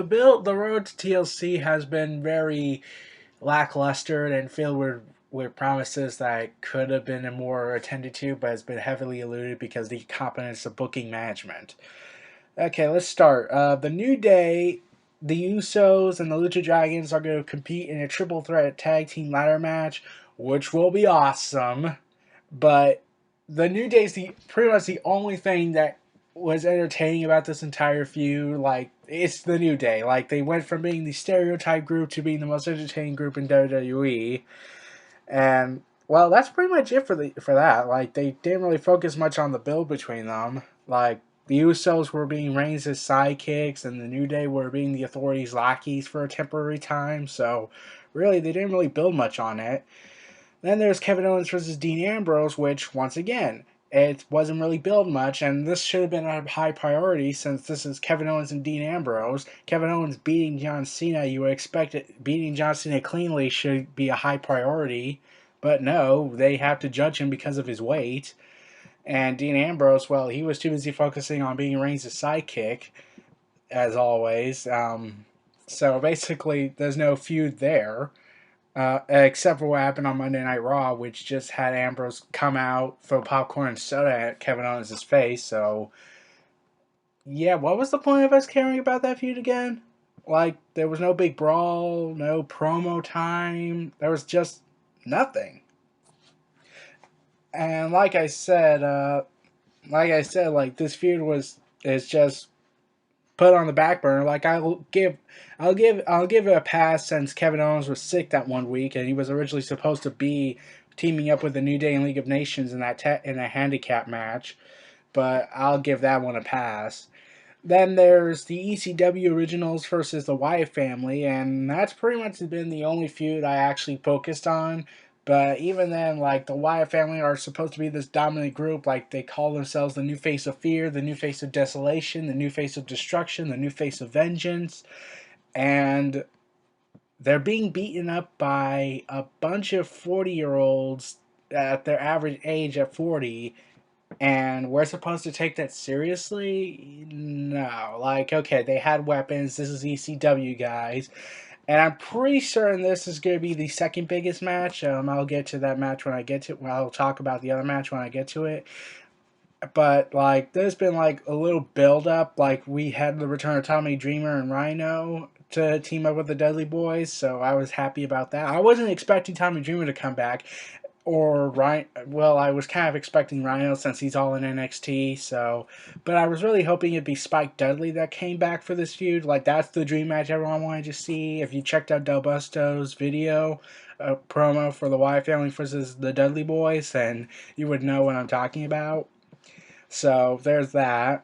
the road to TLC has been very lackluster and filled with promises that could have been more attended to, but has been heavily eluded because of the incompetence of booking management. Okay, let's start. The New Day, the Usos, and the Lucha Dragons are going to compete in a triple threat tag team ladder match, which will be awesome. But the New Day is pretty much the only thing that was entertaining about this entire feud. Like, it's the New Day. Like, they went from being the stereotype group to being the most entertaining group in WWE. And well, that's pretty much it for that. Like, they didn't really focus much on the build between them. Like, the Usos were being Reigns' sidekicks, and the New Day were being the Authority's lackeys for a temporary time. So, really, they didn't really build much on it. Then there's Kevin Owens versus Dean Ambrose, which, once again, it wasn't really built much, and this should have been a high priority since this is Kevin Owens and Dean Ambrose. Kevin Owens beating John Cena, you would expect beating John Cena cleanly should be a high priority, but no, they have to judge him because of his weight. And Dean Ambrose, well, he was too busy focusing on being Reigns' sidekick, as always. So basically, there's no feud there. Except for what happened on Monday Night Raw, which just had Ambrose come out, throw popcorn and soda at Kevin Owens' face. So, yeah, what was the point of us caring about that feud again? Like, there was no big brawl, no promo time. There was just nothing. And like this feud is just put on the back burner. Like I'll give it a pass since Kevin Owens was sick that one week, and he was originally supposed to be teaming up with the New Day and League of Nations in in a handicap match, but I'll give that one a pass. Then there's the ECW Originals versus the Wyatt family, and that's pretty much been the only feud I actually focused on. But even then, like, the Wyatt family are supposed to be this dominant group. Like, they call themselves the new face of fear, the new face of desolation, the new face of destruction, the new face of vengeance. And they're being beaten up by a bunch of 40-year-olds at their average age at 40, and we're supposed to take that seriously? No. Like, okay, they had weapons. This is ECW, guys. And I'm pretty certain this is going to be the second biggest match. I'll get to that match when I get to. Well, I'll talk about the other match when I get to it. But like, there's been like a little build up. Like, we had the return of Tommy Dreamer and Rhino to team up with the Dudley Boys, so I was happy about that. I wasn't expecting Tommy Dreamer to come back, or Ryan. Well, I was kind of expecting Rhino since he's all in NXT. So, but I was really hoping it'd be Spike Dudley that came back for this feud. Like, that's the dream match everyone wanted to see. If you checked out Del Busto's video, promo for the Wyatt family versus the Dudley Boys, then you would know what I'm talking about. So there's that.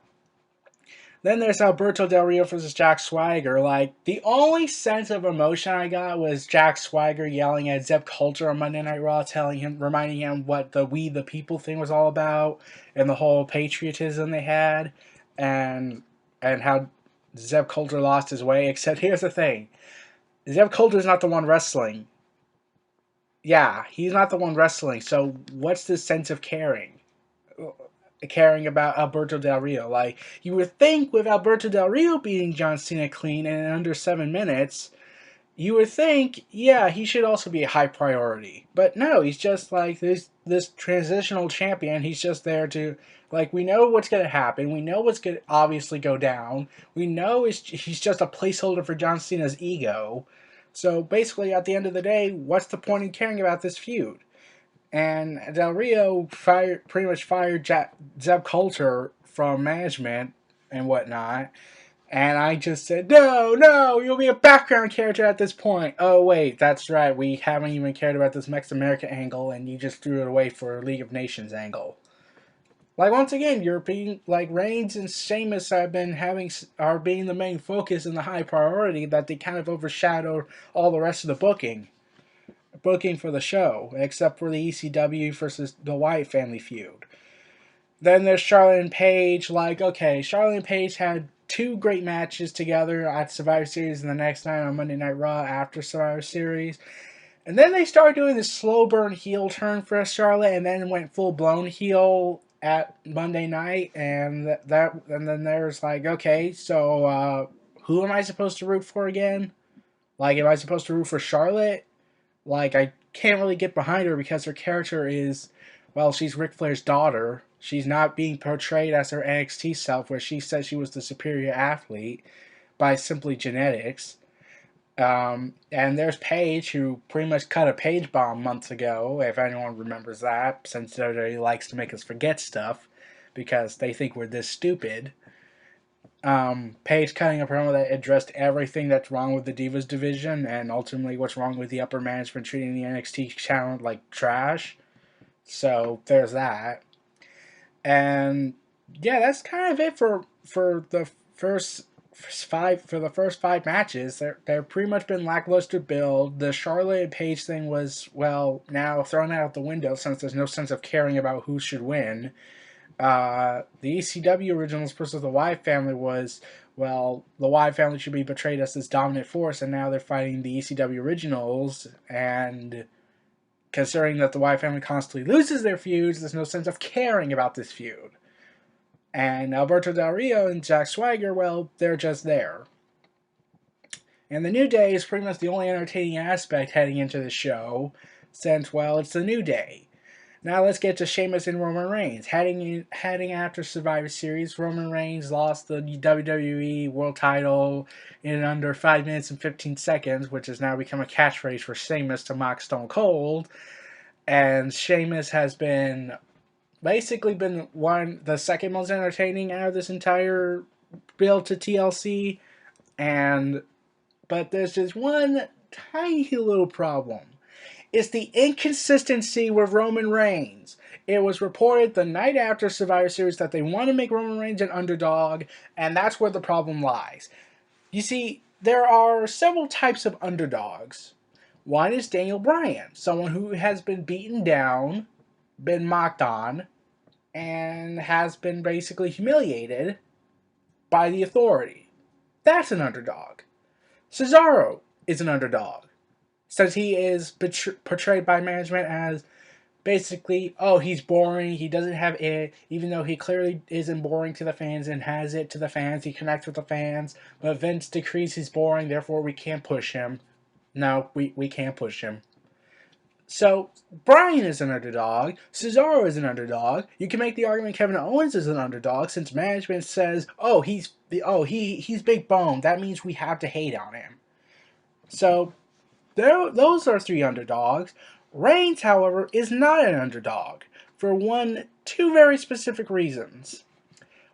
Then there's Alberto Del Rio versus Jack Swagger. Like, the only sense of emotion I got was Jack Swagger yelling at Zeb Coulter on Monday Night Raw, reminding him what the We the People thing was all about, and the whole patriotism they had, and how Zeb Coulter lost his way. Except here's the thing: Zeb Coulter's not the one wrestling. Yeah, he's not the one wrestling. So what's the sense of caring about Alberto Del Rio? Like, you would think with Alberto Del Rio beating John Cena clean and in under 7 minutes, you would think, yeah, he should also be a high priority. But no, he's just like this transitional champion. He's just there to, like, we know what's going to happen. We know what's going to obviously go down. We know he's just a placeholder for John Cena's ego. So basically, at the end of the day, what's the point in caring about this feud? And Del Rio pretty much fired Zeb Coulter from management and whatnot. And I just said, no, you'll be a background character at this point. Oh, wait, that's right. We haven't even cared about this Mexican America angle, and you just threw it away for a League of Nations angle. Like, once again, like, Reigns and Sheamus are being the main focus and the high priority that they kind of overshadowed all the rest of the booking for the show, except for the ECW versus the Wyatt family feud. Then there's Charlotte and Paige. Like, okay, Charlotte and Paige had two great matches together at Survivor Series and the next night on Monday Night Raw after Survivor Series. And then they started doing this slow burn heel turn for Charlotte, and then went full blown heel at Monday night. And then there's like, okay, so who am I supposed to root for again? Like, am I supposed to root for Charlotte? Like, I can't really get behind her because her character is, well, she's Ric Flair's daughter. She's not being portrayed as her NXT self, where she said she was the superior athlete by simply genetics. And there's Paige, who pretty much cut a Paige bomb months ago, if anyone remembers that, since WWE likes to make us forget stuff because they think we're this stupid. Paige cutting a promo that addressed everything that's wrong with the Divas division and ultimately what's wrong with the upper management treating the NXT talent like trash. So there's that. And yeah, that's kind of it for the first five matches. They're pretty much been lackluster build. The Charlotte and Paige thing was, well, now thrown out the window since there's no sense of caring about who should win. The ECW originals versus the Wyatt family was, well, the Wyatt family should be portrayed as this dominant force, and now they're fighting the ECW originals, and considering that the Wyatt family constantly loses their feuds, there's no sense of caring about this feud. And Alberto Del Rio and Jack Swagger, well, they're just there. And the New Day is pretty much the only entertaining aspect heading into the show, since, well, it's the New Day. Now let's get to Sheamus and Roman Reigns. Heading after Survivor Series, Roman Reigns lost the WWE World Title in under 5 minutes and 15 seconds, which has now become a catchphrase for Sheamus to mock Stone Cold. And Sheamus has been basically been the second most entertaining out of this entire build to TLC. But there's just one tiny little problem. It's the inconsistency with Roman Reigns. It was reported the night after Survivor Series that they want to make Roman Reigns an underdog, and that's where the problem lies. You see, there are several types of underdogs. One is Daniel Bryan, someone who has been beaten down, been mocked on, and has been basically humiliated by the authority. That's an underdog. Cesaro is an underdog, since he is portrayed by management as basically, oh, he's boring, he doesn't have it, even though he clearly isn't boring to the fans and has it to the fans, he connects with the fans, but Vince decrees he's boring, therefore we can't push him. No, we can't push him. So, Bryan is an underdog, Cesaro is an underdog, you can make the argument Kevin Owens is an underdog, since management says, he's big boned, that means we have to hate on him. So, those are three underdogs. Reigns, however, is not an underdog for two very specific reasons.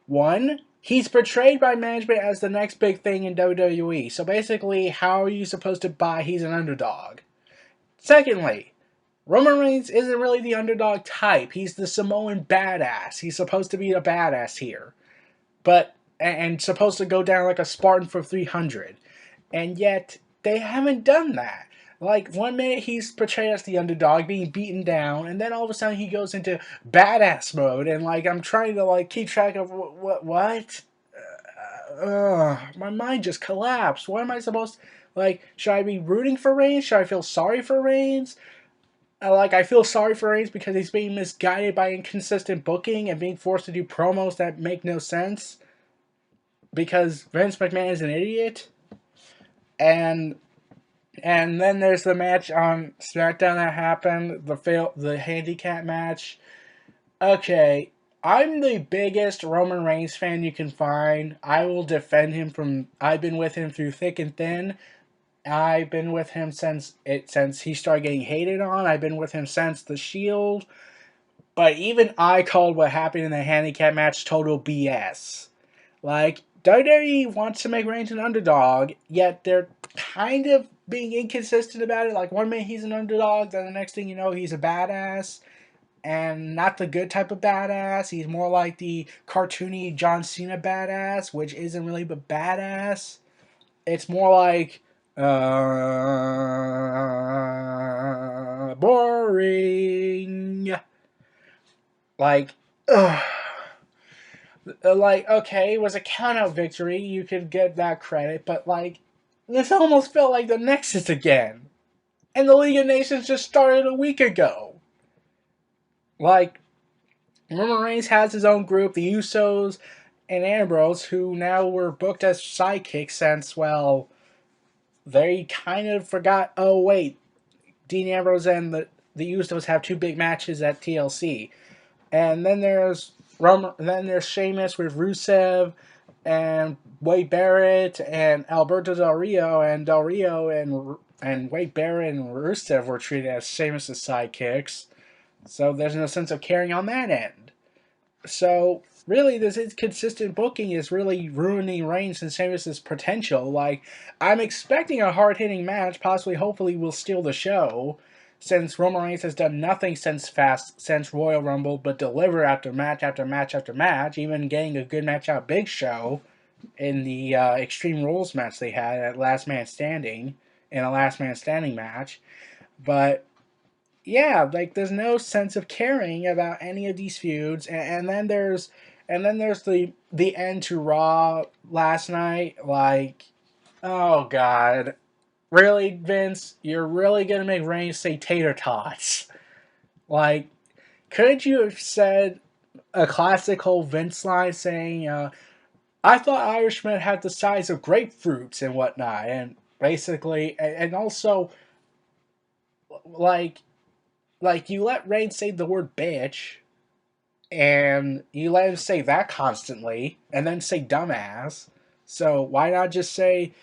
One, he's portrayed by management as the next big thing in WWE. So basically, how are you supposed to buy he's an underdog? Secondly, Roman Reigns isn't really the underdog type. He's the Samoan badass. He's supposed to be a badass here. And supposed to go down like a Spartan for 300. And yet, they haven't done that. Like, 1 minute he's portrayed as the underdog, being beaten down, and then all of a sudden he goes into badass mode, and, like, I'm trying to, like, keep track of what? My mind just collapsed. What am I supposed to, like, should I be rooting for Reigns? Should I feel sorry for Reigns? I feel sorry for Reigns because he's being misguided by inconsistent booking and being forced to do promos that make no sense because Vince McMahon is an idiot. And then there's the match on SmackDown that happened, the handicap match. Okay, I'm the biggest Roman Reigns fan you can find. I will defend him I've been with him through thick and thin. I've been with him since he started getting hated on. I've been with him since The Shield. But even I called what happened in the handicap match total BS. Like, WWE wants to make Reigns an underdog, yet they're kind of being inconsistent about it. Like, 1 minute he's an underdog, then the next thing you know, he's a badass. And not the good type of badass. He's more like the cartoony John Cena badass, which isn't really but badass. It's more like, boring. Like, ugh. Like, okay, it was a count-out victory. You could get that credit, but, like, this almost felt like the Nexus again. And the League of Nations just started a week ago. Like, Roman Reigns has his own group, the Usos, and Ambrose, who now were booked as sidekicks since, well, they kind of forgot, oh wait, Dean Ambrose and the Usos have two big matches at TLC. And then there's Sheamus with Rusev and Wade Barrett and Alberto Del Rio, and Del Rio and Wade Barrett and Rusev were treated as Sheamus' sidekicks. So there's no sense of caring on that end. So really, this inconsistent booking is really ruining Reigns and Sheamus' potential. Like, I'm expecting a hard-hitting match, possibly, hopefully, will steal the show, since Roman Reigns has done nothing since Royal Rumble but deliver after match after match after match, even getting a good match out Big Show in the Extreme Rules match they had at Last Man Standing, in a Last Man Standing match. But yeah, like there's no sense of caring about any of these feuds, and then there's the end to Raw last night. Like, oh god, really, Vince, you're really gonna make Reigns say tater tots? Like, could you have said a classical Vince line saying, "I thought Irishmen had the size of grapefruits and whatnot," and basically, and also like you let Reigns say the word bitch, and you let him say that constantly, and then say dumbass. So why not just say,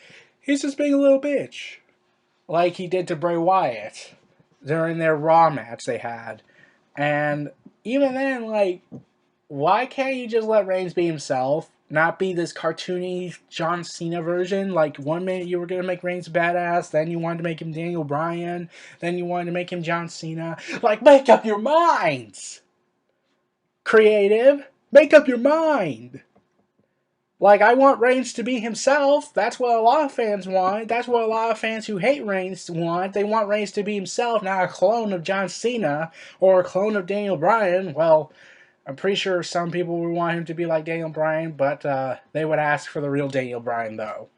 he's just being a little bitch? Like he did to Bray Wyatt during their Raw match they had. And even then, like, why can't you just let Reigns be himself? Not be this cartoony John Cena version. Like, 1 minute you were going to make Reigns badass, then you wanted to make him Daniel Bryan, then you wanted to make him John Cena. Like, make up your minds! Creative, make up your mind! Like, I want Reigns to be himself. That's what a lot of fans want. That's what a lot of fans who hate Reigns want. They want Reigns to be himself, not a clone of John Cena or a clone of Daniel Bryan. Well, I'm pretty sure some people would want him to be like Daniel Bryan, but they would ask for the real Daniel Bryan, though.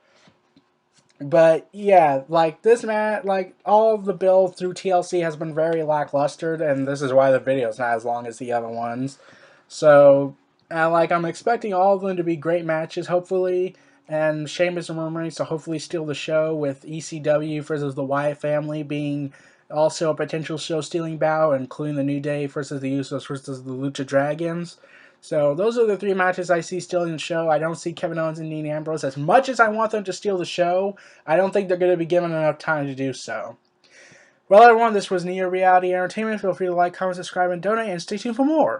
But yeah, like this match, like all of the build through TLC has been very lackluster, and this is why the video is not as long as the other ones. So, like, I'm expecting all of them to be great matches, hopefully, and Sheamus and Roman Reigns to hopefully steal the show, with ECW versus the Wyatt family being also a potential show-stealing bout, including the New Day versus the Usos versus the Lucha Dragons. So those are the three matches I see stealing the show. I don't see Kevin Owens and Dean Ambrose. As much as I want them to steal the show, I don't think they're going to be given enough time to do so. Well, everyone, this was NRE Reality Entertainment. Feel free to like, comment, subscribe, and donate, and stay tuned for more.